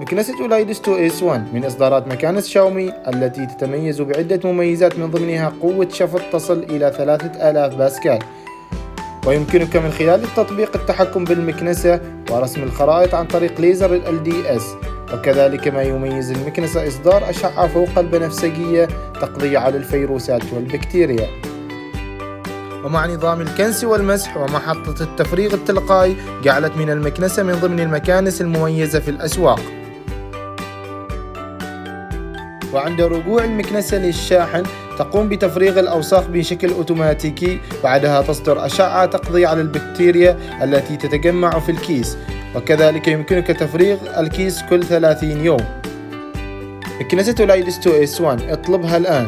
مكنسة أولايدس 2S1 من إصدارات مكانس شاومي التي تتميز بعدة مميزات من ضمنها قوة شفط تصل إلى 3000 باسكال، ويمكنك من خلال التطبيق التحكم بالمكنسة ورسم الخرائط عن طريق ليزر LDS. وكذلك ما يميز المكنسة إصدار أشعة فوق البنفسجية تقضي على الفيروسات والبكتيريا. ومع نظام الكنس والمسح ومحطة التفريغ التلقائي جعلت من المكنسة من ضمن المكانس المميزة في الأسواق. وعند رجوع المكنسة للشاحن تقوم بتفريغ الأوساخ بشكل أوتوماتيكي، بعدها تصدر أشعة تقضي على البكتيريا التي تتجمع في الكيس، وكذلك يمكنك تفريغ الكيس كل 30 يوم. مكنسة أولايدس 2S1 اطلبها الآن.